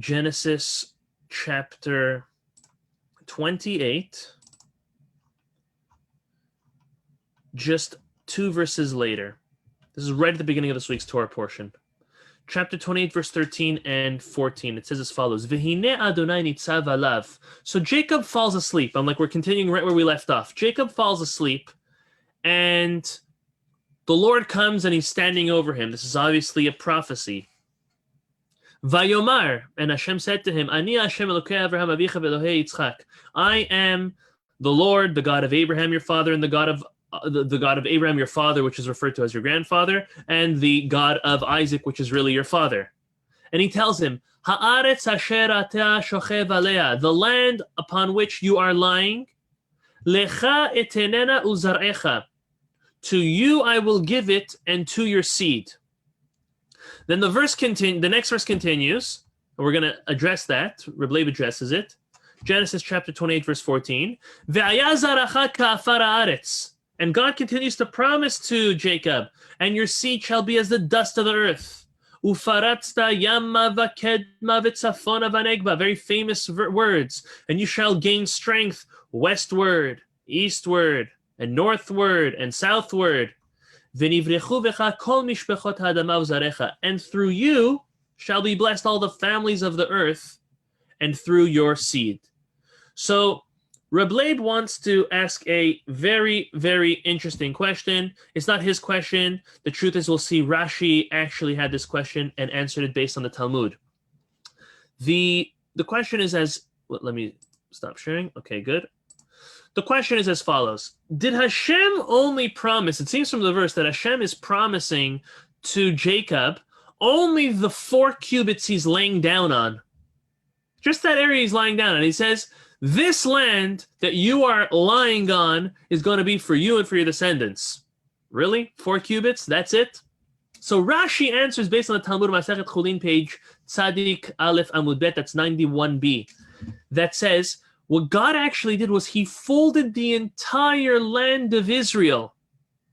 Genesis chapter 28, just 2 verses later. This is right at the beginning of this week's Torah portion. Chapter 28, verse 13 and 14. It says as follows: V'hineh Adonai nitzav alav. So Jacob falls asleep. We're continuing right where we left off. Jacob falls asleep, and the Lord comes and he's standing over him. This is obviously a prophecy. Vayomar, and Hashem said to him, Ani Hashem Elokei Avraham Avicha Ve'Elohei Yitzchak. I am the Lord, the God of Abraham your father, and the God of Abraham your father, which is referred to as your grandfather, and the God of Isaac, which is really your father. And he tells him, Haaretz asher atah shochev alea, the land upon which you are lying, lecha etenena uzarecha, to you I will give it, and to your seed. Then the next verse continues, and we're going to address that. Reb Leib addresses it. Genesis chapter 28, verse 14. Ve'aya zaracha ka'afar haaretz. And God continues to promise to Jacob, and your seed shall be as the dust of the earth. Ufaratzta yamma v'kedma v'tzafona v'negba. Very famous words. And you shall gain strength westward, eastward, and northward, and southward. And through you shall be blessed all the families of the earth, and through your seed. So Reb Leib wants to ask a very, very interesting question. It's not his question. The truth is, we'll see Rashi actually had this question and answered it based on the Talmud. The question is let me stop sharing. Okay, good. The question is as follows. Did Hashem only promise, it seems from the verse that Hashem is promising to Jacob only the 4 cubits he's laying down on. Just that area he's lying down on. He says, this land that you are lying on is going to be for you and for your descendants. Really? 4 cubits? That's it? So Rashi answers based on the Talmud Masechet Chulin, page Tzadik Aleph Amud Bet, that's 91b. That says, what God actually did was he folded the entire land of Israel.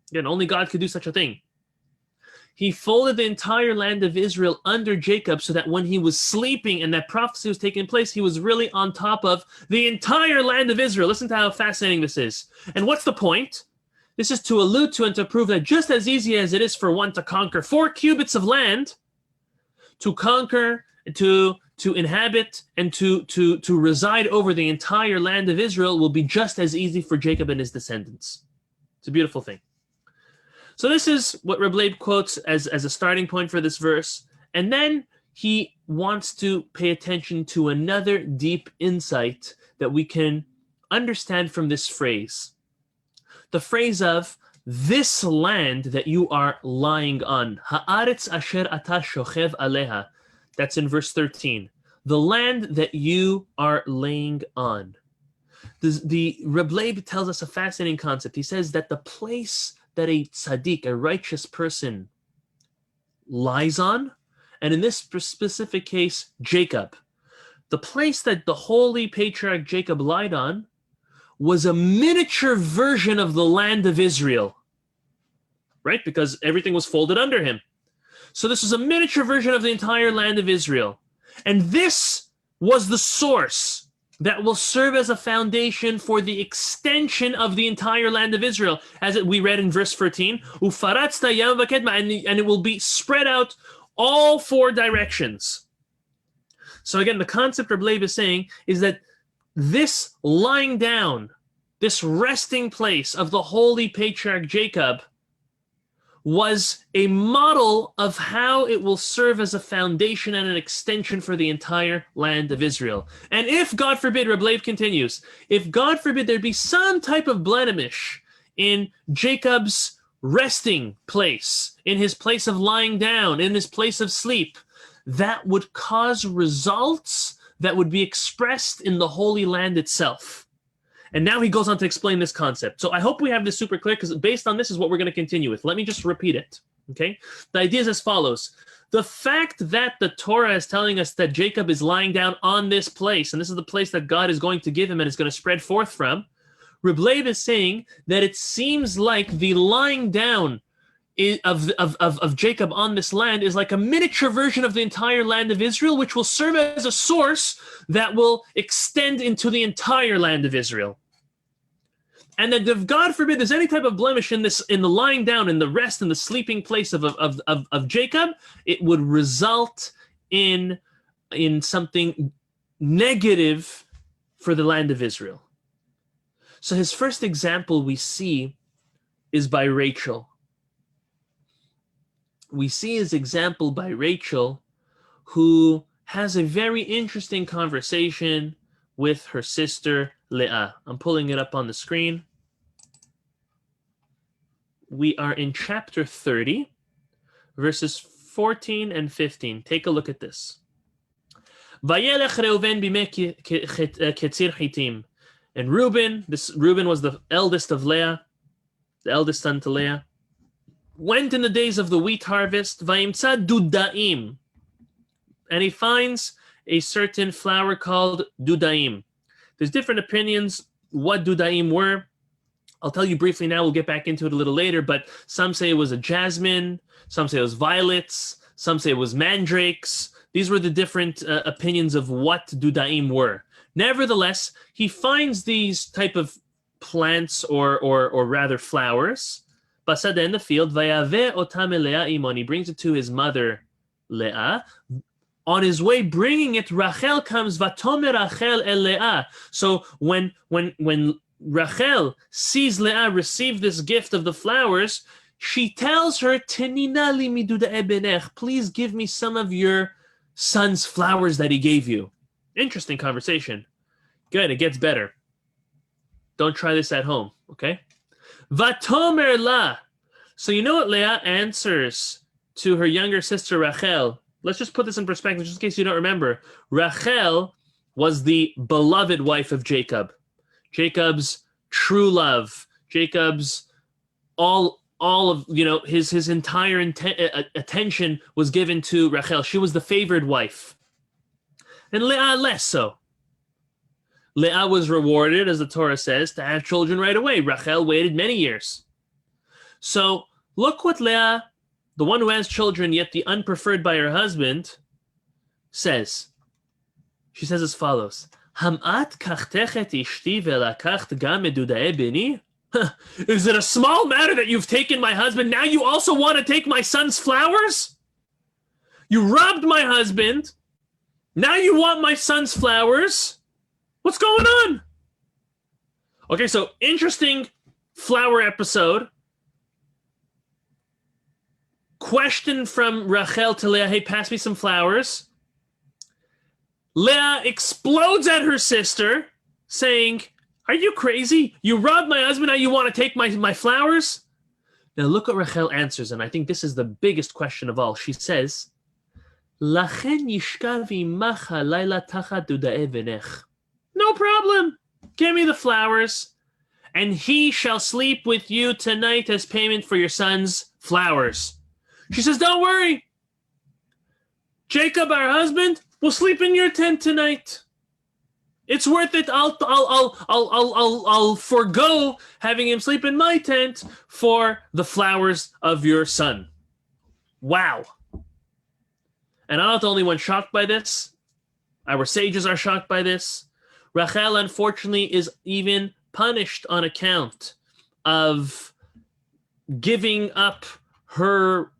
Again, only God could do such a thing. He folded the entire land of Israel under Jacob so that when he was sleeping and that prophecy was taking place, he was really on top of the entire land of Israel. Listen to how fascinating this is. And what's the point? This is to allude to and to prove that just as easy as it is for one to conquer 4 cubits of land, to conquer, to inhabit, and to reside over the entire land of Israel will be just as easy for Jacob and his descendants. It's a beautiful thing. So this is what Reb Leib quotes as a starting point for this verse. And then he wants to pay attention to another deep insight that we can understand from this phrase. The phrase of, this land that you are lying on. Haaretz asher atah shochev aleha. That's in verse 13. The land that you are laying on. The Reb Leib tells us a fascinating concept. He says that the place that a tzaddik, a righteous person, lies on, and in this specific case, Jacob, the place that the holy patriarch Jacob lied on was a miniature version of the land of Israel, right? Because everything was folded under him. So this was a miniature version of the entire land of Israel. And this was the source that will serve as a foundation for the extension of the entire land of Israel, as we read in verse 13, and it will be spread out all 4 directions. So again, the concept Reb Leib is saying is that this lying down, this resting place of the holy patriarch Jacob was a model of how it will serve as a foundation and an extension for the entire land of Israel. And if, God forbid, Reb Leib continues, if, God forbid, there be some type of blemish in Jacob's resting place, in his place of lying down, in his place of sleep, that would cause results that would be expressed in the Holy Land itself. And now he goes on to explain this concept. So I hope we have this super clear, because based on this is what we're going to continue with. Let me just repeat it, okay? The idea is as follows. The fact that the Torah is telling us that Jacob is lying down on this place, and this is the place that God is going to give him and is going to spread forth from, Reb Leib is saying that it seems like the lying down of Jacob on this land is like a miniature version of the entire land of Israel, which will serve as a source that will extend into the entire land of Israel. And that if God forbid there's any type of blemish in the lying down, in the rest, in the sleeping place of Jacob, it would result in something negative for the land of Israel. So his first example we see is by Rachel. We see his example by Rachel, who has a very interesting conversation with her sister Leah. I'm pulling it up on the screen. We are in chapter 30, verses 14 and 15. Take a look at this. Vayelech Reuven bimei ketzir chitim. And Reuben was the eldest of Leah, the eldest son to Leah, went in the days of the wheat harvest, vayimtza dudaim, and he finds a certain flower called dudaim. There's different opinions what dudaim were. I'll tell you briefly now, we'll get back into it a little later, but some say it was a jasmine, some say it was violets, some say it was mandrakes. These were the different opinions of what dudaim were. Nevertheless, he finds these type of plants or rather flowers, basada in the field, vayave otam el Leah imon. He brings it to his mother Leah. On his way bringing it, Rachel comes, vatomer Rachel el Leah. So when Rachel sees Leah receive this gift of the flowers, she tells her, Tenina li midudae benech, please give me some of your son's flowers that he gave you. Interesting conversation. Good, it gets better. Don't try this at home, okay? Vatomer la. So you know what Leah answers to her younger sister Rachel? Let's just put this in perspective, just in case you don't remember. Rachel was the beloved wife of Jacob. Jacob's true love. Jacob's all of, his entire attention was given to Rachel. She was the favored wife. And Leah less so. Leah was rewarded, as the Torah says, to have children right away. Rachel waited many years. So look what Leah, the one who has children, yet the unpreferred by her husband, says. She says as follows, Hamat kachtechet ishti velakacht gam medudae bini? Is it a small matter that you've taken my husband? Now you also want to take my son's flowers? You robbed my husband. Now you want my son's flowers? What's going on? Okay, so interesting flower episode. Question from Rachel to Leah, hey, pass me some flowers. Leah explodes at her sister, saying, are you crazy? You robbed my husband, now you want to take my flowers? Now look what Rachel answers, and I think this is the biggest question of all. She says, Lachen yishkav imacha laila tachat dudae venech. No problem. Give me the flowers, and he shall sleep with you tonight as payment for your son's flowers. She says, don't worry. Jacob, our husband, will sleep in your tent tonight. It's worth it. I'll forego having him sleep in my tent for the flowers of your son. Wow. And I'm not the only one shocked by this. Our sages are shocked by this. Rachel, unfortunately, is even punished on account of giving up her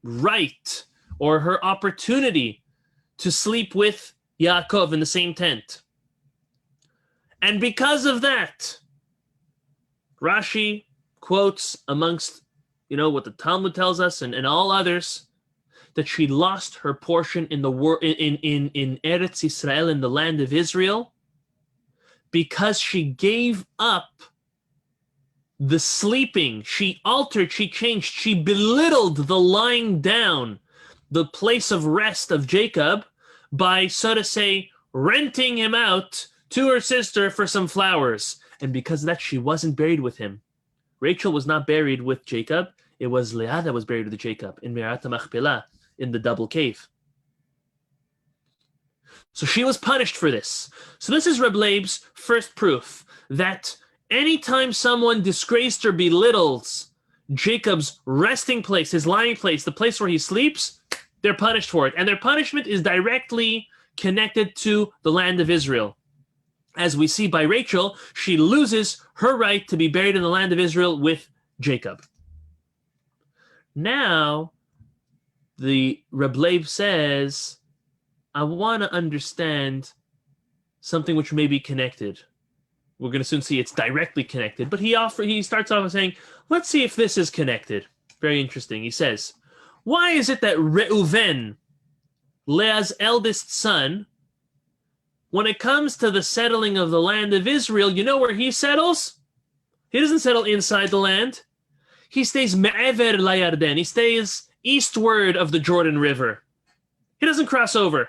right or her opportunity to sleep with Yaakov in the same tent. And because of that, Rashi quotes amongst, what the Talmud tells us and all others, that she lost her portion in the in Eretz Yisrael, in the land of Israel, because she gave up the sleeping. She altered, she changed, she belittled the lying down, the place of rest of Jacob, by, so to say, renting him out to her sister for some flowers. And because of that, she wasn't buried with him. Rachel was not buried with Jacob. It was Leah that was buried with Jacob in Me'arat HaMachpelah, in the double cave. So she was punished for this. So this is Reb Leib's first proof that anytime someone disgraced or belittles Jacob's resting place, his lying place, the place where he sleeps, they're punished for it. And their punishment is directly connected to the land of Israel. As we see by Rachel, she loses her right to be buried in the land of Israel with Jacob. Now, the Reb Leib says, I want to understand something which may be connected. We're going to soon see it's directly connected, but he starts off by saying, let's see if this is connected. Very interesting. He says, why is it that Reuven, Leah's eldest son, when it comes to the settling of the land of Israel, you know where he settles? He doesn't settle inside the land. He stays me'ever layarden. He stays eastward of the Jordan River. He doesn't cross over.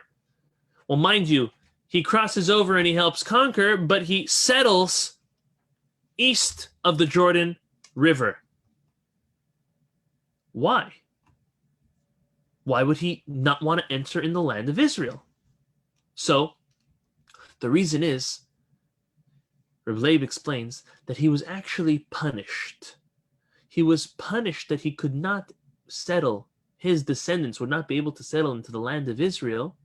Well, mind you, he crosses over and he helps conquer, but he settles east of the Jordan River. Why? Why would he not want to enter in the land of Israel? So, the reason is, Reb Leib explains that he was actually punished. He was punished that he could not settle, his descendants would not be able to settle into the land of Israel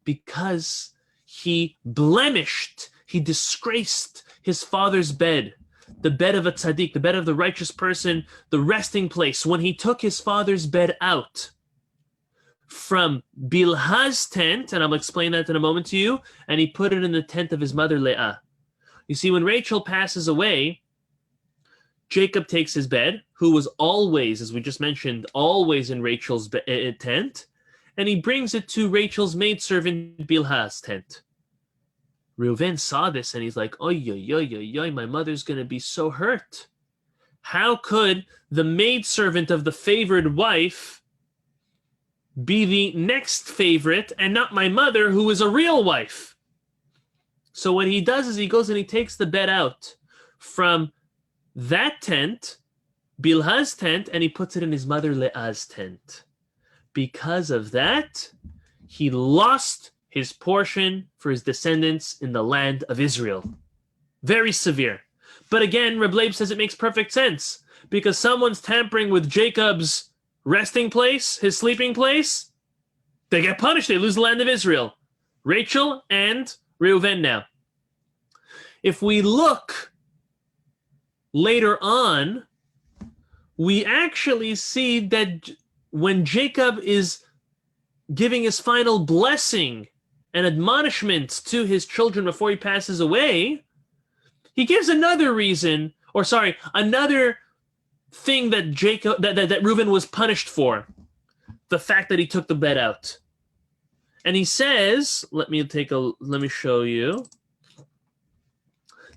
because he blemished, he disgraced his father's bed, the bed of a tzaddik, the bed of the righteous person, the resting place, when he took his father's bed out from Bilhah's tent, and I'll explain that in a moment to you, and he put it in the tent of his mother Leah. You see, when Rachel passes away, Jacob takes his bed, who was always, as we just mentioned, always in Rachel's tent, and he brings it to Rachel's maidservant Bilhah's tent. Reuven saw this, and he's like, oy, oy, oy, oy, oy, my mother's going to be so hurt. How could the maidservant of the favored wife be the next favorite and not my mother, who is a real wife? So what he does is he goes and he takes the bed out from that tent, Bilhah's tent, and he puts it in his mother Leah's tent. Because of that, he lost his portion for his descendants in the land of Israel. Very severe. But again, Reb Leib says it makes perfect sense, because someone's tampering with Jacob's resting place, his sleeping place, they get punished. They lose the land of Israel. Rachel and Reuven now. If we look later on, we actually see that when Jacob is giving his final blessing and admonishment to his children before he passes away, he gives another reason, another thing that that Reuven was punished for, the fact that he took the bed out. And he says, let me show you.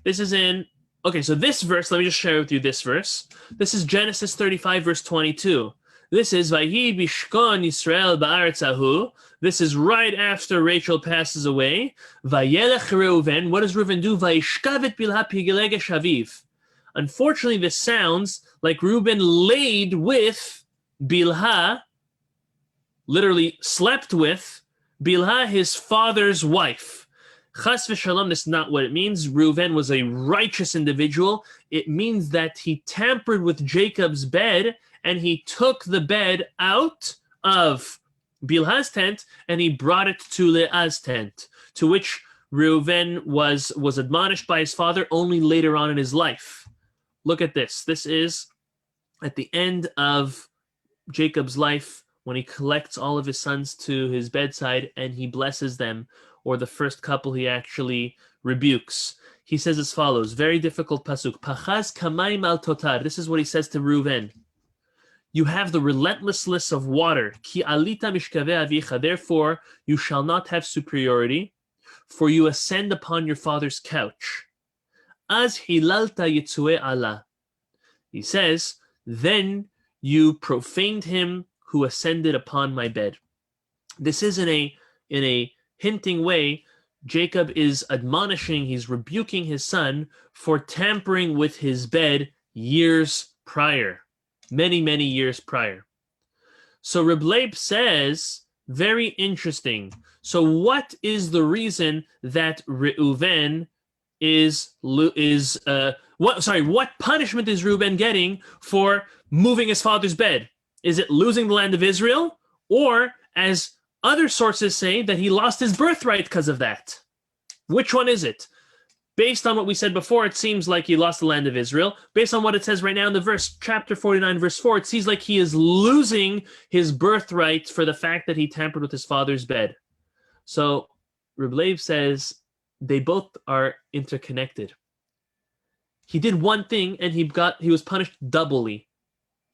This is so this verse, let me just share with you this verse. This is Genesis 35, verse 22. This is Vayhi bishkon Yisrael ba'aretz hahu. This is right after Rachel passes away. Vayelech Reuven. What does Reuven do? Vayishkav et Bilhah pigelegesh haviv. Unfortunately, this sounds like Reuben laid with Bilhah, literally slept with Bilhah, his father's wife. Chas v'shalom, this is not what it means. Reuven was a righteous individual. It means that he tampered with Jacob's bed, and he took the bed out of Bilhah's tent, and he brought it to Leah's tent, to which Reuven was admonished by his father only later on in his life. Look at this. This is at the end of Jacob's life, when he collects all of his sons to his bedside and he blesses them, or the first couple he actually rebukes. He says as follows, very difficult pasuk. Pachaz kamayim al totar. This is what he says to Reuven. You have the relentlessness of water. Ki alita mishkaveh avicha. Therefore, you shall not have superiority, for you ascend upon your father's couch. Az hilalta yitzue Allah. He says, then you profaned him who ascended upon my bed. This is in a hinting way. Jacob is admonishing, he's rebuking his son for tampering with his bed years prior. Many, many years prior. So Reb Leib says, very interesting. So what is the reason that Reuven what punishment is Reuben getting for moving his father's bed? Is it losing the land of Israel? Or, as other sources say, that he lost his birthright because of that? Which one is it? Based on what we said before, it seems like he lost the land of Israel. Based on what it says right now in the verse, chapter 49, verse 4, it seems like he is losing his birthright for the fact that he tampered with his father's bed. So, Reb Leib says they both are interconnected. He did one thing and he was punished doubly.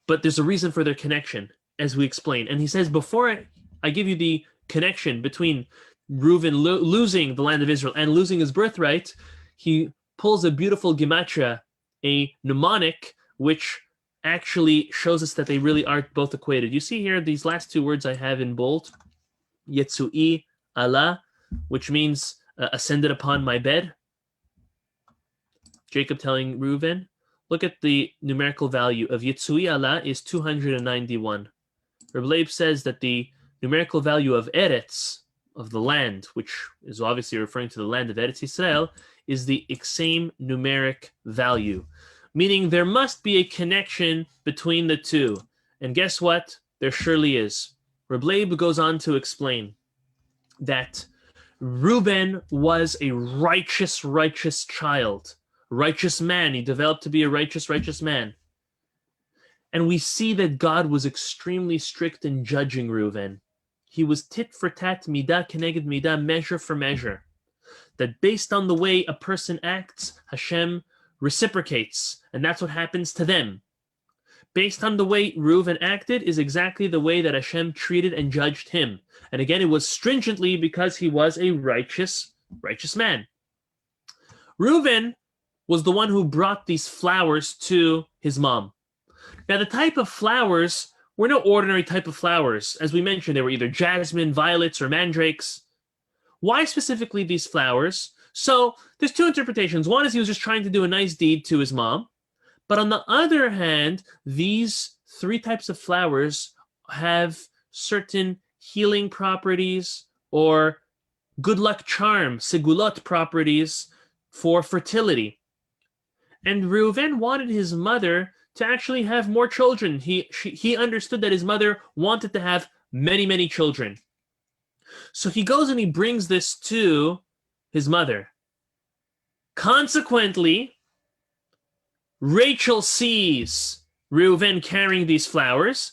But there's a reason for their connection, as we explain. And he says, before I give you the connection between Reuven losing the land of Israel and losing his birthright, he pulls a beautiful gematria, a mnemonic, which actually shows us that they really are both equated. You see here these last two words I have in bold, Yetzui Allah, which means ascended upon my bed. Jacob telling Reuven, look at the numerical value of Yetzui Allah is 291. Reb Leib says that the numerical value of Eretz, of the land, which is obviously referring to the land of Eretz Yisrael, is the same numeric value, meaning there must be a connection between the two. And guess what? There surely is. Reb Leib goes on to explain that Reuben was a righteous child, righteous man. He developed to be a righteous man. And we see that God was extremely strict in judging Reuven. He was tit for tat, midah keneged midah, measure for measure. That based on the way a person acts, Hashem reciprocates, and that's what happens to them. Based on the way Reuven acted is exactly the way that Hashem treated and judged him. And again, it was stringently because he was a righteous man. Reuven was the one who brought these flowers to his mom. Now, the type of flowers were no ordinary type of flowers. As we mentioned, they were either jasmine, violets, or mandrakes. Why specifically these flowers? So there's two interpretations. One is he was just trying to do a nice deed to his mom. But on the other hand, these three types of flowers have certain healing properties or good luck charm, segulot properties for fertility. And Reuven wanted his mother to actually have more children. He understood that his mother wanted to have many children. So he goes and he brings this to his mother. Consequently, Rachel sees Reuven carrying these flowers,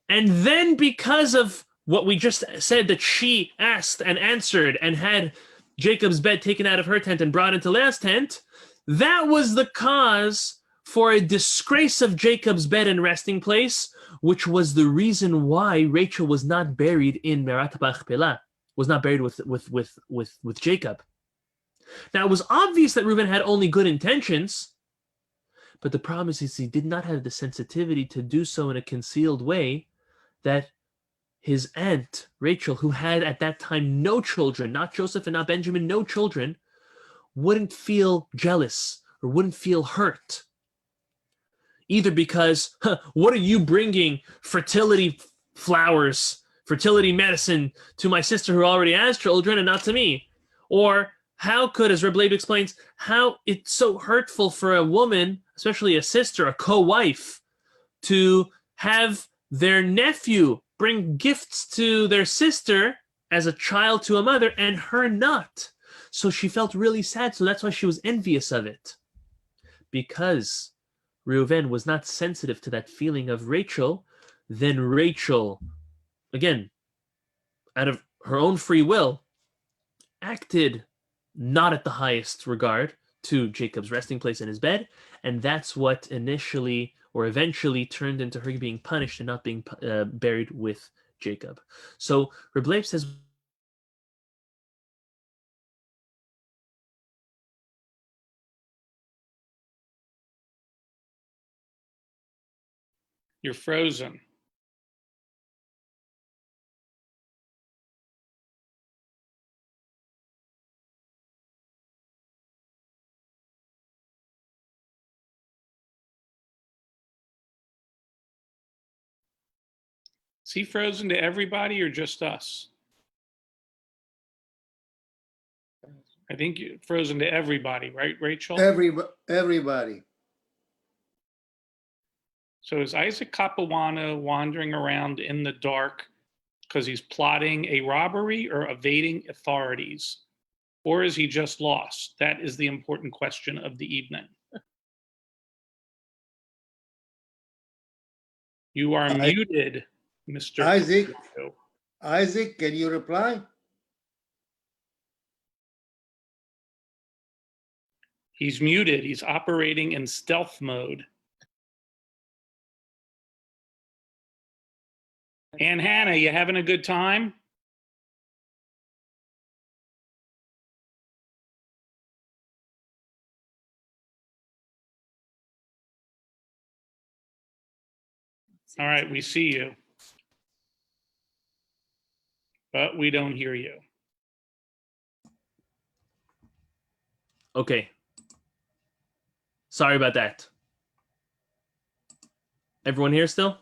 and then because of what we just said, that she asked and answered and had Jacob's bed taken out of her tent and brought into Leah's tent, that was the cause for a disgrace of Jacob's bed and resting place, which was the reason why Rachel was not buried in Merat Machpelah, was not buried with Jacob. Now, it was obvious that Reuben had only good intentions, but the problem is he did not have the sensitivity to do so in a concealed way, that his aunt, Rachel, who had at that time no children, not Joseph and not Benjamin, no children, wouldn't feel jealous or wouldn't feel hurt. Either because, what are you bringing fertility flowers, fertility medicine to my sister who already has children and not to me? Or how could, as Reb Leib explains, how it's so hurtful for a woman, especially a sister, a co-wife, to have their nephew bring gifts to their sister as a child to a mother and her not. So she felt really sad, so that's why she was envious of it. Because Reuven was not sensitive to that feeling of Rachel, then Rachel, again, out of her own free will, acted not at the highest regard to Jacob's resting place in his bed, and that's what initially or eventually turned into her being punished and not being buried with Jacob. So Reb Leib says, you're frozen. Is he frozen to everybody or just us? I think you're frozen to everybody, right, Rachel? Everybody. So is Isaac Capuano wandering around in the dark because he's plotting a robbery or evading authorities? Or is he just lost? That is the important question of the evening. You are muted, Mr. Isaac. Capuano. Isaac, can you reply? He's muted. He's operating in stealth mode. And Hannah, you having a good time? All right, we see you. But we don't hear you. Okay. Sorry about that. Everyone here still?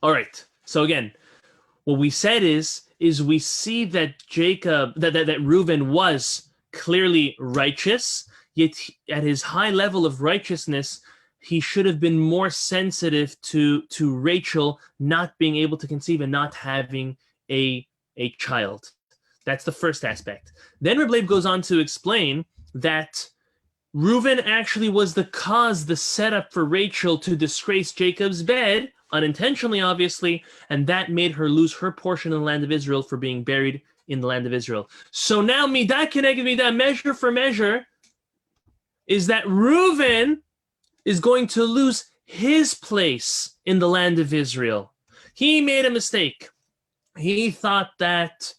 All right. So again, what we said is we see that Jacob, that Reuben was clearly righteous, yet at his high level of righteousness, he should have been more sensitive to Rachel not being able to conceive and not having a child. That's the first aspect. Then Reb Leib goes on to explain that Reuben actually was the cause, the setup for Rachel to disgrace Jacob's bed, unintentionally, obviously, and that made her lose her portion in the land of Israel for being buried in the land of Israel. So now, midah keneged midah, measure for measure, is that Reuben is going to lose his place in the land of Israel. He made a mistake. He thought that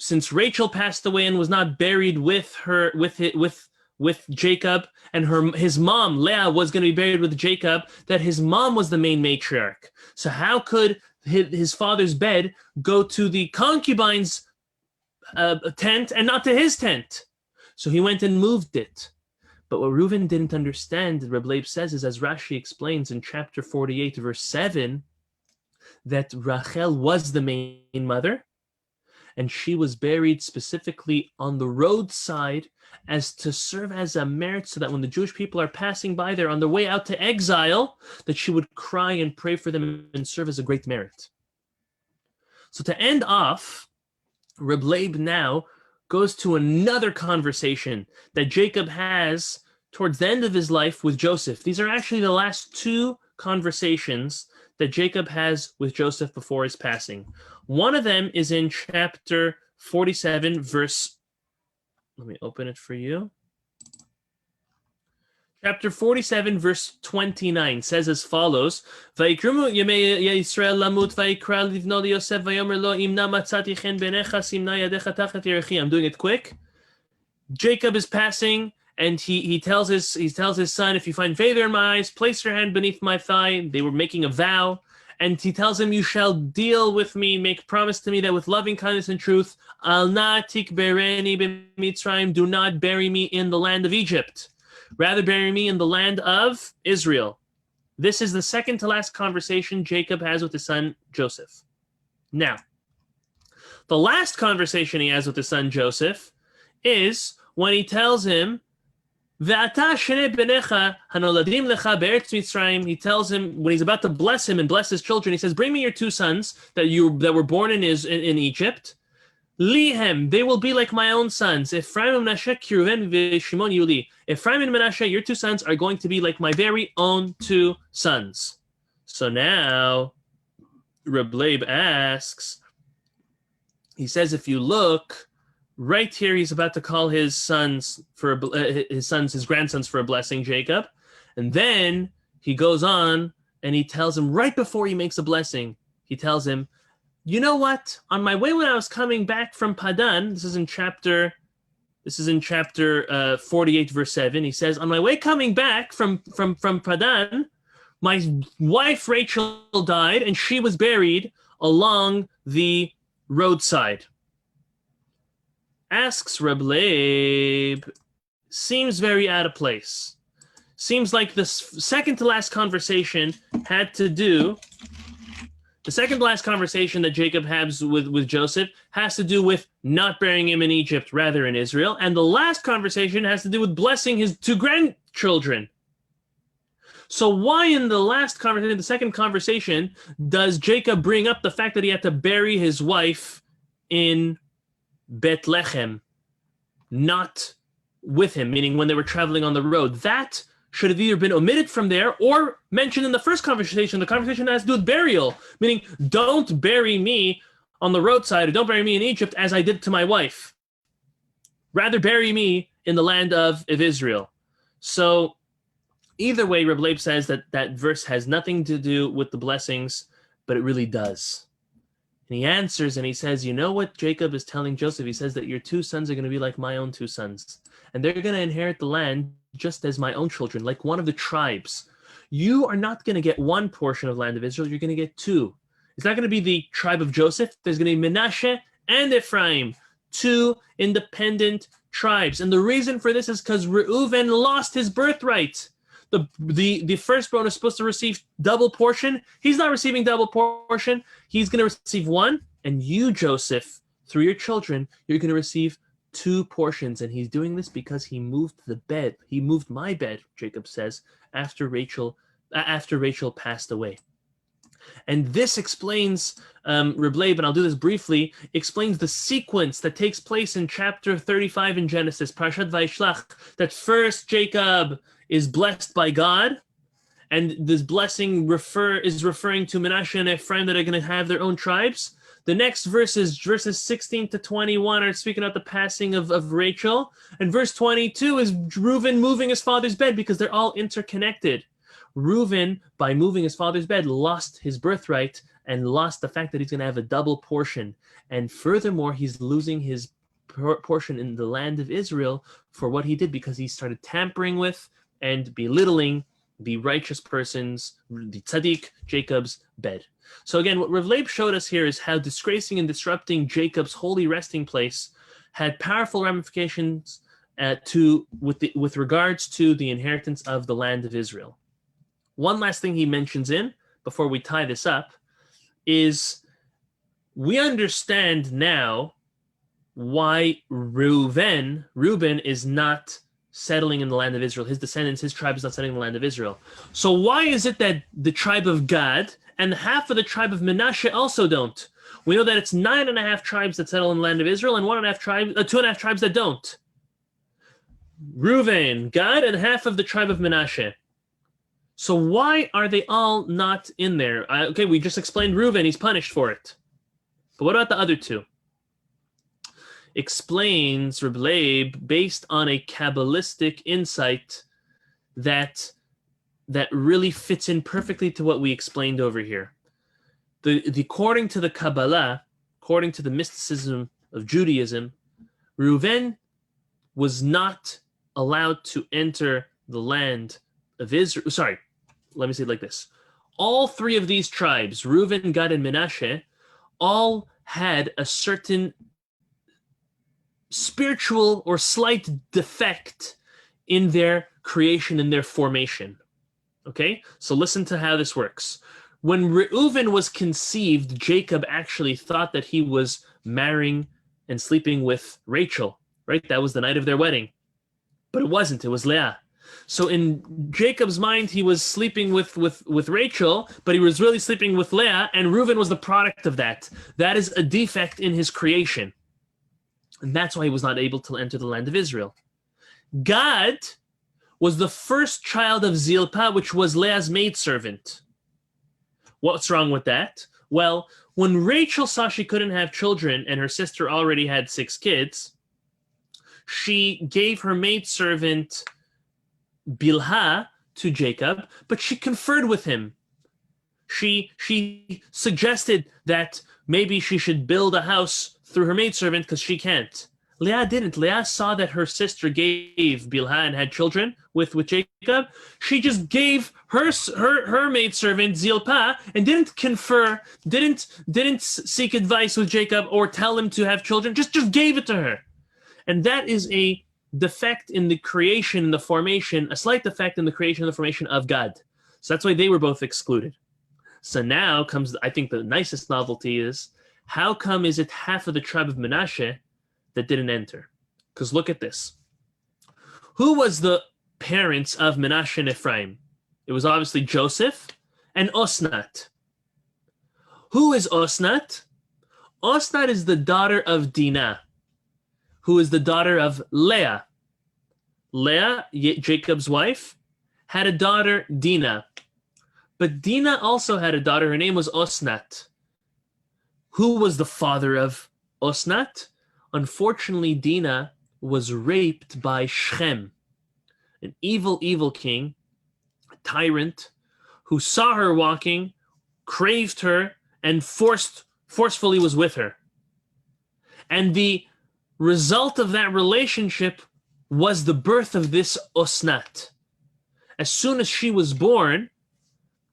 since Rachel passed away and was not buried with Jacob, and his mom Leah was going to be buried with Jacob, that his mom was the main matriarch. So how could his father's bed go to the concubine's tent and not to his tent? So he went and moved it. But what Reuven didn't understand, Reb Leib says, is, as Rashi explains in chapter 48, verse 7, that Rachel was the main mother, and she was buried specifically on the roadside as to serve as a merit, so that when the Jewish people are passing by there on their way out to exile, that she would cry and pray for them and serve as a great merit. So to end off, Reb Leib now goes to another conversation that Jacob has towards the end of his life with Joseph. These are actually the last two conversations that Jacob has with Joseph before his passing. One of them is in chapter 47, verse... Let me open it for you. Chapter 47, verse 29 says as follows: Vayikrumu yemei Yisrael lamut vayikra livno liYosef vayomer lo imna matzati chen benecha simna yadecha tachat yerechi. I'm doing it quick. Jacob is passing, and he tells his son, if you find favor in my eyes, place your hand beneath my thigh. They were making a vow, and he tells him, you shall deal with me, make promise to me that with loving kindness and truth, al na tikbereni b'mitzrayim, do not bury me in the land of Egypt. Rather bury me in the land of Israel. This is the second to last conversation Jacob has with his son Joseph. Now, the last conversation he has with his son Joseph is when he tells him, Ve'ata shnei benecha hanoladim lecha be'eretz Mitzrayim. He tells him, when he's about to bless him and bless his children, he says, bring me your two sons that were born in Egypt. Lihem, they will be like my own sons. Ephraim and Menashe, Kiruven v'Shimon Yuli. Ephraim and Menashe, your two sons, are going to be like my very own two sons. So now, Reb Leib asks, he says, if you look, right here, he's about to call his grandsons for a blessing, Jacob. And then he goes on and he tells him, right before he makes a blessing, he tells him, you know what? On my way when I was coming back from Padan, this is in chapter 48, verse 7. He says, on my way coming back from Padan, my wife Rachel died, and she was buried along the roadside. Asks Reb Leib, seems very out of place. Seems like the second to last conversation that Jacob has with Joseph has to do with not burying him in Egypt, rather in Israel. And the last conversation has to do with blessing his two grandchildren. So why in the last conversation, the second conversation, does Jacob bring up the fact that he had to bury his wife in Bethlehem, not with him, meaning when they were traveling on the road? That should have either been omitted from there or mentioned in the first conversation. The conversation has to do with burial, meaning don't bury me on the roadside or don't bury me in Egypt as I did to my wife. Rather bury me in the land of Israel. So either way, Reb Leib says that that verse has nothing to do with the blessings, but it really does. And he answers and he says, you know what Jacob is telling Joseph? He says that your two sons are going to be like my own two sons. And they're going to inherit the land just as my own children, like one of the tribes. You are not going to get one portion of the land of Israel. You're going to get two. It's not going to be the tribe of Joseph. There's going to be Menashe and Ephraim, two independent tribes. And the reason for this is because Reuven lost his birthright. The firstborn is supposed to receive double portion. He's not receiving double portion. He's going to receive one. And you, Joseph, through your children, you're going to receive two portions. And he's doing this because he moved the bed. He moved my bed, Jacob says, after Rachel passed away. And this explains, Reb Leib, and I'll do this briefly, explains the sequence that takes place in chapter 35 in Genesis, Parashat Vayishlach, that first Jacob is blessed by God, and this blessing is referring to Menashe and Ephraim that are going to have their own tribes. The next verses 16 to 21, are speaking about the passing of Rachel, and verse 22 is Reuven moving his father's bed because they're all interconnected. Reuven, by moving his father's bed, lost his birthright and lost the fact that he's going to have a double portion. And furthermore, he's losing his portion in the land of Israel for what he did because he started tampering with and belittling the righteous person's, the tzaddik, Jacob's bed. So again, what Rav Leib showed us here is how disgracing and disrupting Jacob's holy resting place had powerful ramifications with regards to the inheritance of the land of Israel. One last thing he mentions before we tie this up is we understand now why Reuben is not settling in the land of Israel. His descendants, his tribe is not settling in the land of Israel. So why is it that the tribe of Gad and half of the tribe of Menashe also don't? We know that it's 9.5 tribes that settle in the land of Israel and 2.5 tribes that don't. Reuven, Gad, and half of the tribe of Menashe. So why are they all not in there? Okay, we just explained Reuven, he's punished for it. But what about the other two? Explains Reb Leib based on a Kabbalistic insight that really fits in perfectly to what we explained over here. According to the Kabbalah, according to the mysticism of Judaism, Reuven was not allowed to enter the land of Israel. Sorry, let me say it like this. All three of these tribes, Reuven, Gad, and Menashe, all had a certain spiritual or slight defect in their creation, in their formation. Okay? So listen to how this works. When Reuven was conceived, Jacob actually thought that he was marrying and sleeping with Rachel, right? That was the night of their wedding. But it wasn't. It was Leah. So in Jacob's mind, he was sleeping with Rachel, but he was really sleeping with Leah, and Reuven was the product of that. That is a defect in his creation. And that's why he was not able to enter the land of Israel. Gad was the first child of Zilpah, which was Leah's maidservant. What's wrong with that? Well, when Rachel saw she couldn't have children and her sister already had 6 kids, she gave her maidservant Bilhah to Jacob, but she conferred with him. She suggested that maybe she should build a house through her maidservant because she can't. Leah didn't. Leah saw that her sister gave Bilhah and had children with Jacob. She just gave her maidservant Zilpah and didn't confer, didn't seek advice with Jacob or tell him to have children. Just gave it to her. And that is a defect in the creation, in the formation, a slight defect in the creation and the formation of God. So that's why they were both excluded. So now comes, I think the nicest novelty is, how come is it half of the tribe of Menashe that didn't enter? Because look at this. Who was the parents of Menashe and Ephraim? It was obviously Joseph and Osnat. Who is Osnat? Osnat is the daughter of Dinah, who is the daughter of Leah. Leah, Jacob's wife, had a daughter, Dinah. But Dinah also had a daughter. Her name was Osnat. Who was the father of Osnat? Unfortunately, Dinah was raped by Shechem, an evil, evil king, a tyrant, who saw her walking, craved her, and forcefully was with her. And the result of that relationship was the birth of this Osnat. As soon as she was born,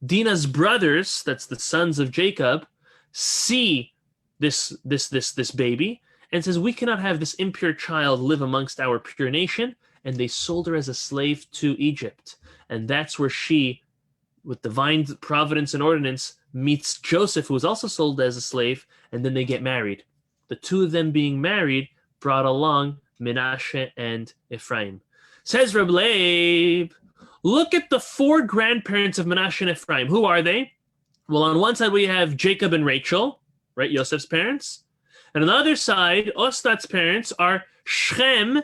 Dinah's brothers, that's the sons of Jacob, see this baby and says, we cannot have this impure child live amongst our pure nation, and they sold her as a slave to Egypt. And that's where she, with divine providence and ordinance, meets Joseph, who was also sold as a slave, and then they get married. The two of them being married brought along Menashe and Ephraim. Says Reb Leib, look at the four grandparents of Menashe and Ephraim. Who are they? Well, on one side we have Jacob and Rachel, right, Yosef's parents. And on the other side, Osnat's parents are Shechem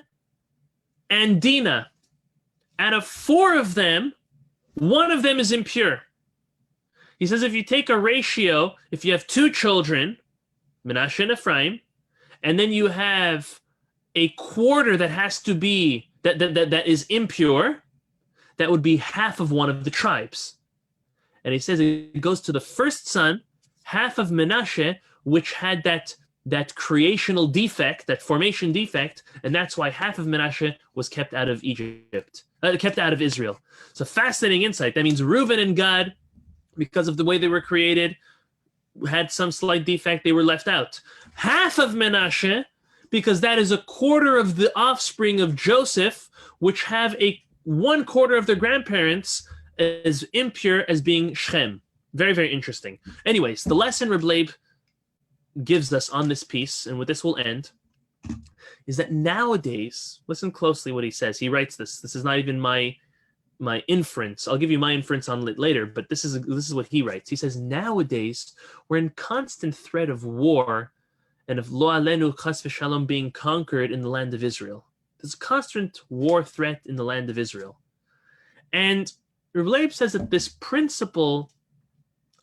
and Dinah. Out of four of them, one of them is impure. He says if you take a ratio, if you have two children, Menashe and Ephraim, and then you have a quarter that has to be, that is impure, that would be half of one of the tribes. And he says it goes to the first son, half of Menashe, which had that creational defect, that formation defect, and that's why half of Menashe was kept out of Egypt, kept out of Israel. It's a fascinating insight. That means Reuben and Gad, because of the way they were created, had some slight defect, they were left out. Half of Menashe, because that is a quarter of the offspring of Joseph, which have a 1/4 of their grandparents as impure as being Shechem. Very, very interesting. Anyways, the lesson Reb Leib gives us on this piece, and with this we'll end, is that nowadays, listen closely what he says. He writes this. This is not even my inference. I'll give you my inference on it later, but this is what he writes. He says, nowadays, we're in constant threat of war and of lo alenu chas v'shalom being conquered in the land of Israel. There's a constant war threat in the land of Israel. And Reb Leib says that this principle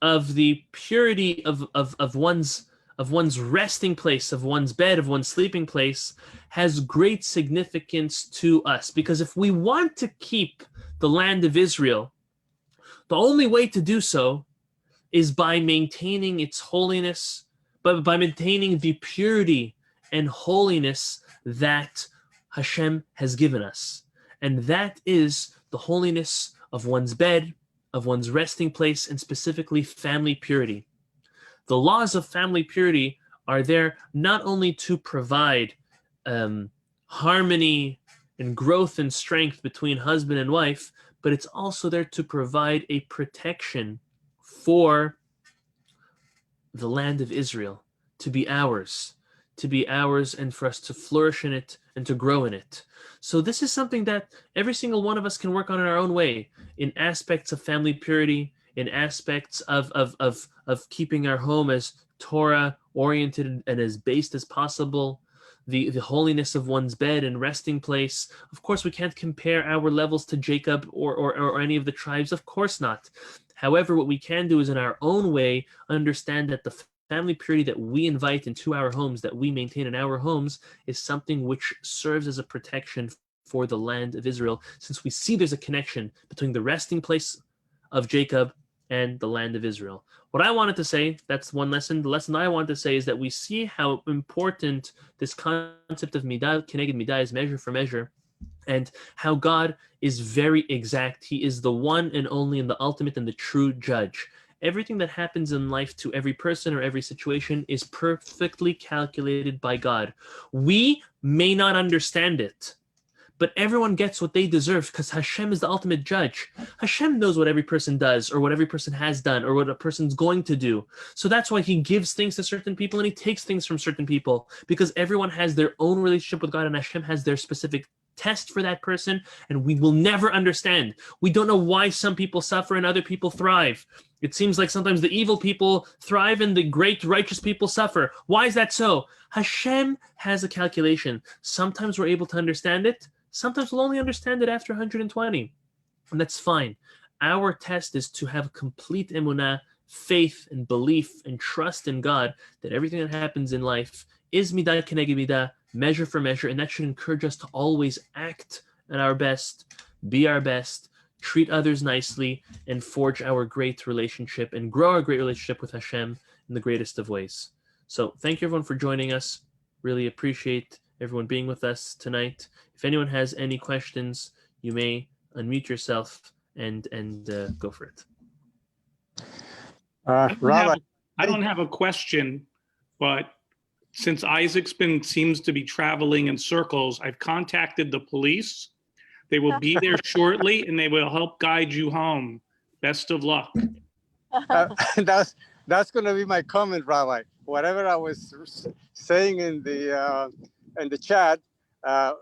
of the purity of one's resting place, of one's bed, of one's sleeping place, has great significance to us. Because if we want to keep the land of Israel, the only way to do so is by maintaining its holiness, but by maintaining the purity and holiness that Hashem has given us. And that is the holiness of one's bed, of one's resting place, and specifically family purity. The laws of family purity are there not only to provide harmony and growth and strength between husband and wife, but it's also there to provide a protection for the land of Israel, to be ours, and for us to flourish in it and to grow in it. So this is something that every single one of us can work on in our own way, in aspects of family purity, in aspects of keeping our home as Torah oriented and as based as possible, the holiness of one's bed and resting place. Of course, we can't compare our levels to Jacob or any of the tribes. Of course not. However, what we can do is in our own way understand that the family purity that we invite into our homes, that we maintain in our homes, is something which serves as a protection for the land of Israel, since we see there's a connection between the resting place of Jacob and the land of Israel. What I wanted to say, that's one lesson. The lesson I wanted to say is that we see how important this concept of midah, keneged midah, is measure for measure, and how God is very exact. He is the one and only and the ultimate and the true judge. Everything that happens in life to every person or every situation is perfectly calculated by God. We may not understand it, but everyone gets what they deserve because Hashem is the ultimate judge. Hashem knows what every person does or what every person has done or what a person's going to do. So that's why he gives things to certain people and he takes things from certain people, because everyone has their own relationship with God and Hashem has their specific test for that person, and we will never understand. We don't know why some people suffer and other people thrive. It seems like sometimes the evil people thrive and the great righteous people suffer. Why is that so? Hashem has a calculation. Sometimes we're able to understand it. Sometimes we'll only understand it after 120. And that's fine. Our test is to have complete emunah, faith and belief and trust in God that everything that happens in life is midah keneged midah, measure for measure, and that should encourage us to always act at our best, be our best, treat others nicely, and forge our great relationship and grow our great relationship with Hashem in the greatest of ways. So thank you everyone for joining us. Really appreciate everyone being with us tonight. If anyone has any questions, you may unmute yourself and go for it. Rabbi, I don't have a question, but since Isaac's seems to be traveling in circles, I've contacted the police. They will be there shortly, and they will help guide you home. Best of luck. That's going to be my comment, Rabbi. Whatever I was saying in the chat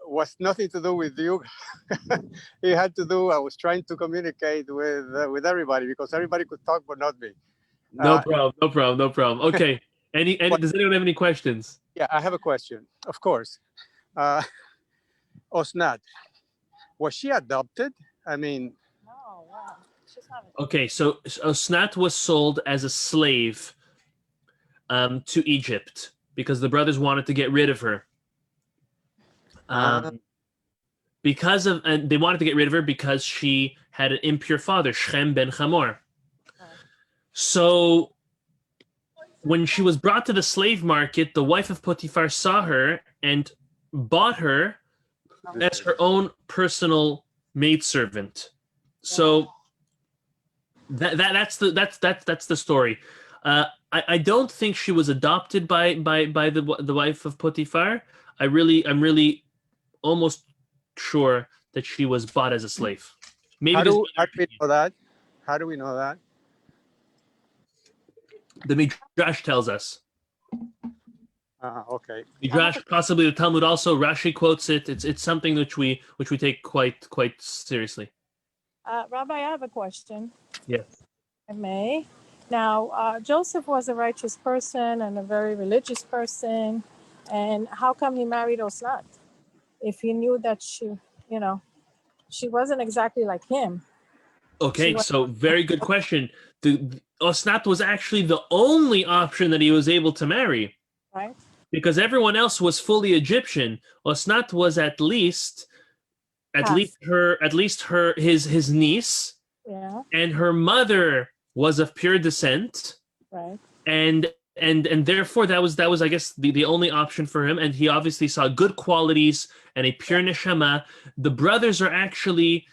was nothing to do with you. It had to do. I was trying to communicate with everybody because everybody could talk, but not me. No problem. Okay. Does anyone have any questions? Yeah, I have a question. Of course. Osnat, was she adopted? I mean. No, wow. She's not adopted. Okay, so Osnat was sold as a slave to Egypt because the brothers wanted to get rid of her. And they wanted to get rid of her because she had an impure father, Shem ben Hamor. So when she was brought to the slave market, the wife of Potiphar saw her and bought her as her own personal maidservant. So that's the story. I don't think she was adopted by the wife of Potiphar. I'm really almost sure that she was bought as a slave. Maybe how do we know that? How do we know that? The Midrash tells us. Okay. Midrash, possibly the Talmud also. Rashi quotes it. It's something which we take quite seriously. Rabbi, I have a question. Yes. I may. Now, Joseph was a righteous person and a very religious person. And how come he married Osnat? If he knew that she wasn't exactly like him. Okay, so very good question. Osnat was actually the only option that he was able to marry. Right. Because everyone else was fully Egyptian. Osnat was at least his niece. Yeah. And her mother was of pure descent. Right. And therefore that was I guess the only option for him, and he obviously saw good qualities and a pure neshama. The brothers are actually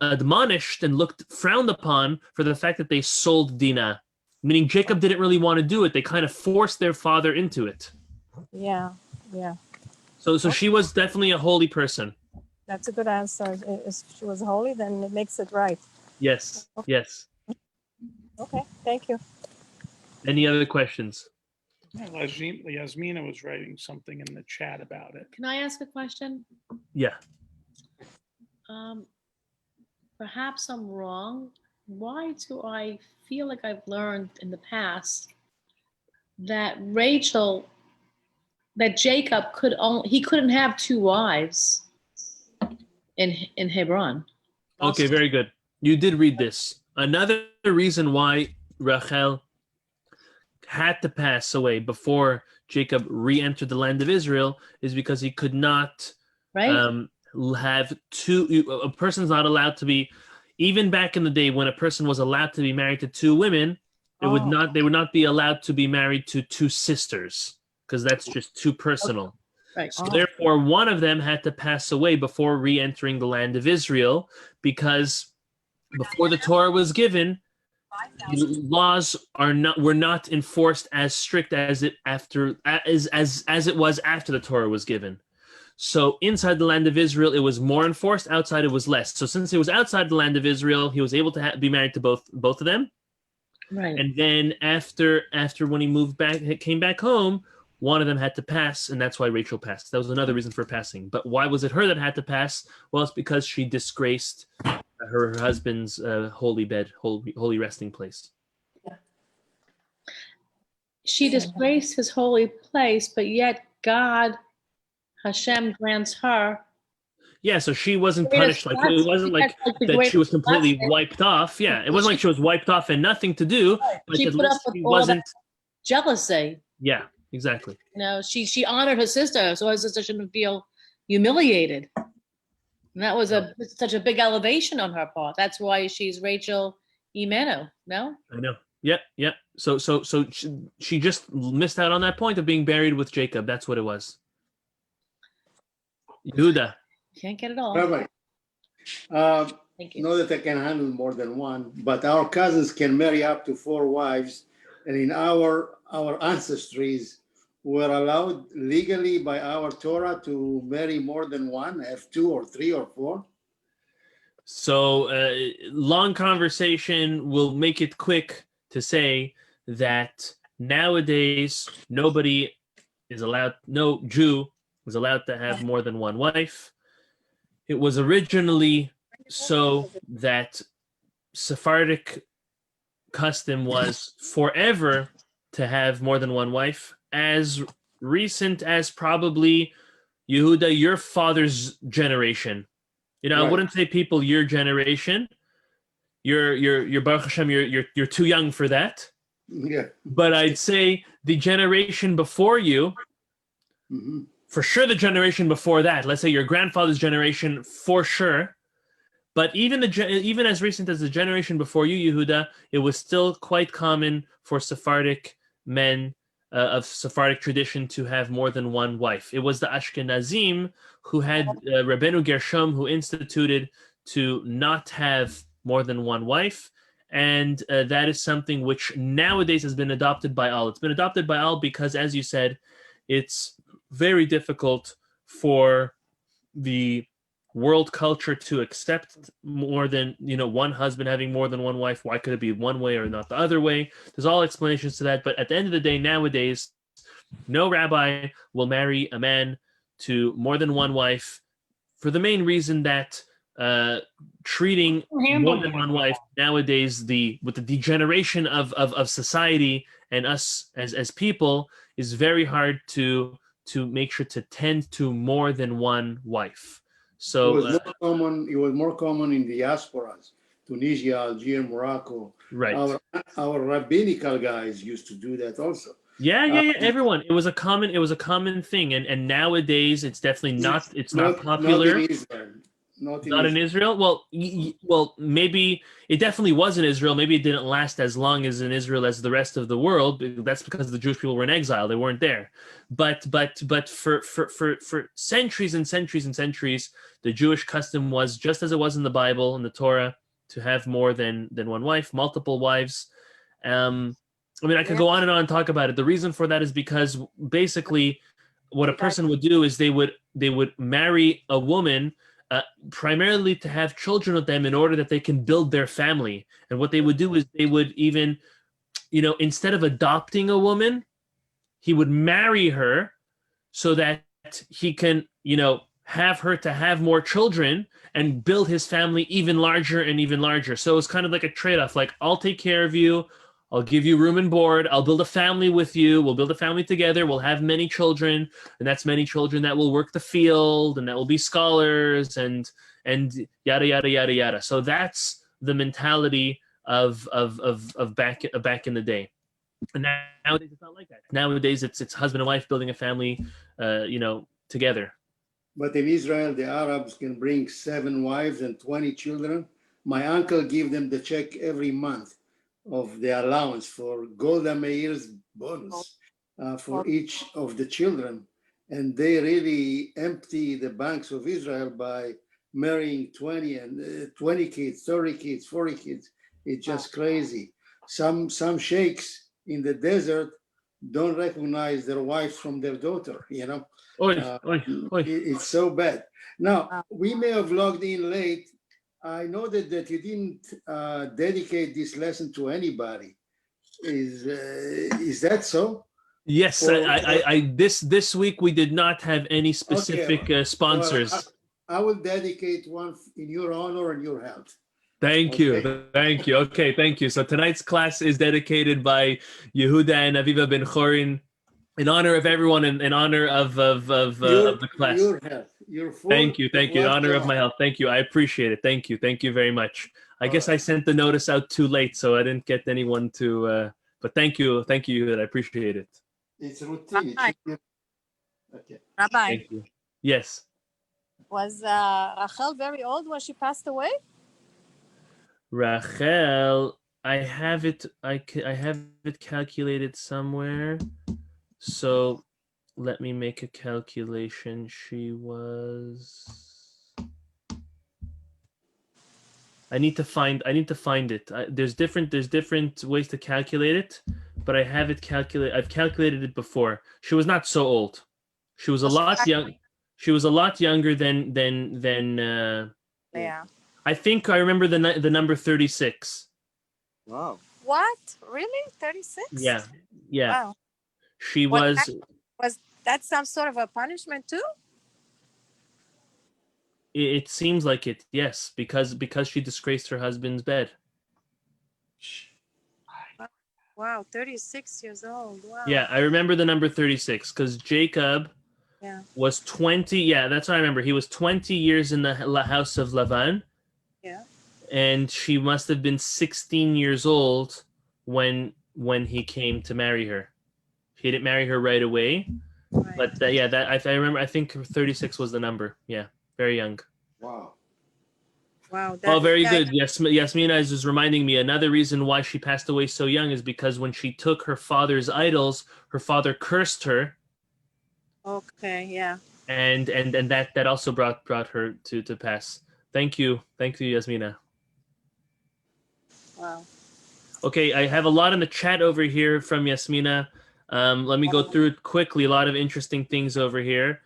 admonished and frowned upon for the fact that they sold Dinah, meaning Jacob didn't really want to do it. They kind of forced their father into it. Yeah. So she was definitely a holy person. That's a good answer. If she was holy, then it makes it right. Yes. Okay, thank you. Any other questions? Yasmina was writing something in the chat about it. Can I ask a question? Yeah. Perhaps I'm wrong. Why do I feel like I've learned in the past that Jacob couldn't have two wives in Hebron? Okay, very good. You did read this. Another reason why Rachel had to pass away before Jacob re-entered the land of Israel is because he could not have two. A person's not allowed to be, even back in the day when a person was allowed to be married to two women, they would not be allowed to be married to two sisters because that's just too personal. Right. So therefore, one of them had to pass away before re-entering the land of Israel, because before the Torah was given, the laws were not enforced as strict as it was after the Torah was given. So inside the land of Israel, it was more enforced. Outside, it was less. So since he was outside the land of Israel, he was able to be married to both of them. Right. And then after when he moved back, came back home, one of them had to pass, and that's why Rachel passed. That was another reason for passing. But why was it her that had to pass? Well, it's because she disgraced her husband's holy bed, holy resting place. She disgraced his holy place, but yet God, Hashem, grants her. Yeah, so she wasn't Greatest punished. Like blessing. it wasn't like That's like the that she was greatest completely blessing. wiped off. Yeah, it wasn't like she was wiped off and nothing to do. But She at put up least with she all wasn't. that jealousy. Yeah, exactly. You know, she honored her sister, so her sister shouldn't feel humiliated. And that was such a big elevation on her part. That's why she's Rachel Imenu. No, I know. Yep. So she just missed out on that point of being buried with Jacob. That's what it was. Yehuda. can't get it all. Rabbi, Thank you. know that I can handle more than one, but our cousins can marry up to 4 wives, and in our ancestries, we're allowed legally by our Torah to marry more than one, have 2 or 3 or 4. So long conversation. We'll make it quick to say that nowadays nobody is allowed. No Jew is allowed to have more than one wife. It was originally so that Sephardic custom was forever to have more than one wife, as recent as probably Yehuda, your father's generation. You know, I Right. wouldn't say people your generation. You're Baruch Hashem, you're too young for that. Yeah. But I'd say the generation before you, Mm-hmm. for sure the generation before that, let's say your grandfather's generation, for sure. But even even as recent as the generation before you, Yehuda, it was still quite common for Sephardic men of Sephardic tradition to have more than one wife. It was the Ashkenazim who had Rabbeinu Gershom who instituted to not have more than one wife. And that is something which nowadays has been adopted by all. It's been adopted by all because, as you said, it's very difficult for the world culture to accept more than one husband having more than one wife. Why could it be one way or not the other way? There's all explanations to that, but at the end of the day, nowadays no rabbi will marry a man to more than one wife for the main reason that treating more than one wife nowadays, with the degeneration of society and us as people, is very hard to make sure to tend to more than one wife. So It was more common in the diasporas, Tunisia, Algeria, Morocco. right. Our rabbinical guys used to do that also. Yeah. Everyone. It was a common thing, and nowadays it's definitely not. It's not popular. Not in Israel. Not in Israel. Well, maybe it definitely was in Israel. Maybe it didn't last as long as in Israel as the rest of the world. That's because the Jewish people were in exile; they weren't there. But for centuries and centuries and centuries, the Jewish custom was just as it was in the Bible and the Torah to have more than one wife, multiple wives. I mean, I could go on and talk about it. The reason for that is because basically, what a person would do is they would marry a woman. Primarily to have children with them in order that they can build their family. And what they would do is they would even, instead of adopting a woman, he would marry her so that he can, have her to have more children and build his family even larger and even larger. So it's kind of like a trade-off. Like, I'll take care of you. I'll give you room and board. I'll build a family with you. We'll build a family together. We'll have many children, and that's many children that will work the field and that will be scholars and yada yada yada yada. So that's the mentality of back in the day. And nowadays it's not like that. Nowadays it's husband and wife building a family, together. But in Israel, the Arabs can bring 7 wives and 20 children. My uncle give them the check every month of the allowance for Golda Meir's bonus for each of the children. And they really empty the banks of Israel by marrying 20 kids, 30 kids, 40 kids. It's just crazy. Some sheikhs in the desert don't recognize their wives from their daughter, It's so bad. Now, we may have logged in late. I know that you didn't dedicate this lesson to anybody. Is that so? Yes, this week we did not have any specific sponsors. Well, I will dedicate one in your honor and your health. Thank you. Thank you. Okay, thank you. So tonight's class is dedicated by Yehuda and Aviva Ben Chorin in honor of everyone, in honor of the class. Your health. Your full Thank you. In honor of welcome. my health. Thank you. I appreciate it. Thank you. Thank you very much. I guess I sent the notice out too late, so I didn't get anyone to. But thank you, Yehuda. I appreciate it. It's routine. Rabbi. Okay. Rabbi, Thank you. Yes. was Rachel very old when she passed away? Rachel, I have it. I have it calculated somewhere. So let me make a calculation. She was. I need to find it. There's different ways to calculate it, but I have it calculated. I've calculated it before. She was not so old. She was a lot young. She was a lot younger than. Yeah. I think I remember the number 36. Wow. What? Really? 36? Yeah. Wow. She What was. that some sort of a punishment too? It seems like it, yes, because she disgraced her husband's bed. Wow, 36 years old. Wow. Yeah, I remember the number 36 because Jacob was 20. Yeah, that's what I remember. He was 20 years in the house of Lavan. Yeah. And she must have been 16 years old when he came to marry her. He didn't marry her right away. Right. But I remember. I think 36 was the number. Yeah, very young. Wow. Wow. Oh, very good. Yes, Yasmina is reminding me. Another reason why she passed away so young is because when she took her father's idols, her father cursed her. Okay. Yeah. And that also brought her to pass. Thank you, Yasmina. Wow. Okay, I have a lot in the chat over here from Yasmina. Let me go through it quickly. A lot of interesting things over here.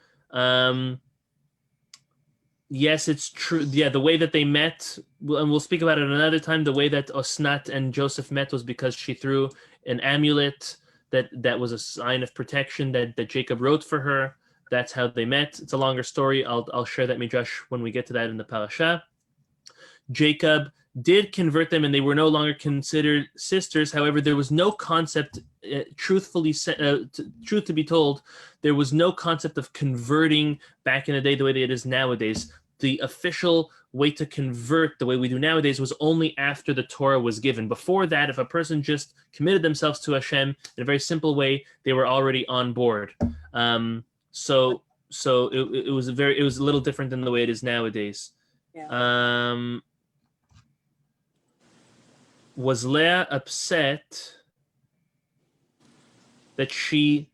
Yes, it's true. Yeah, the way that they met, and we'll speak about it another time. The way that Osnat and Joseph met was because she threw an amulet that was a sign of protection that Jacob wrote for her. That's how they met. It's a longer story. I'll share that midrash when we get to that in the parasha. Jacob did convert them, and they were no longer considered sisters. However, there was no concept, truth to be told, there was no concept of converting back in the day the way that it is nowadays. The official way to convert the way we do nowadays was only after the Torah was given. Before that, if a person just committed themselves to Hashem in a very simple way, they were already on board. So it was a little different than the way it is nowadays. Yeah. Was Leah upset that she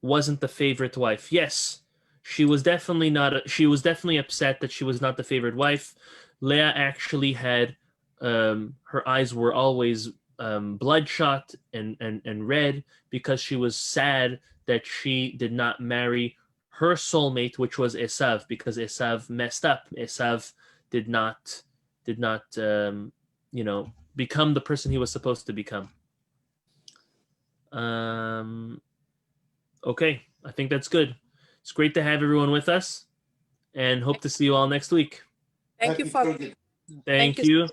wasn't the favorite wife? Yes, she was definitely not. She was definitely upset that she was not the favorite wife. Leah actually had her eyes were always bloodshot and red because she was sad that she did not marry her soulmate, which was Esav, because Esav messed up. Esav did not become the person he was supposed to become. Okay, I think that's good. It's great to have everyone with us, and hope to see you all next week. Thank you for. Thank you.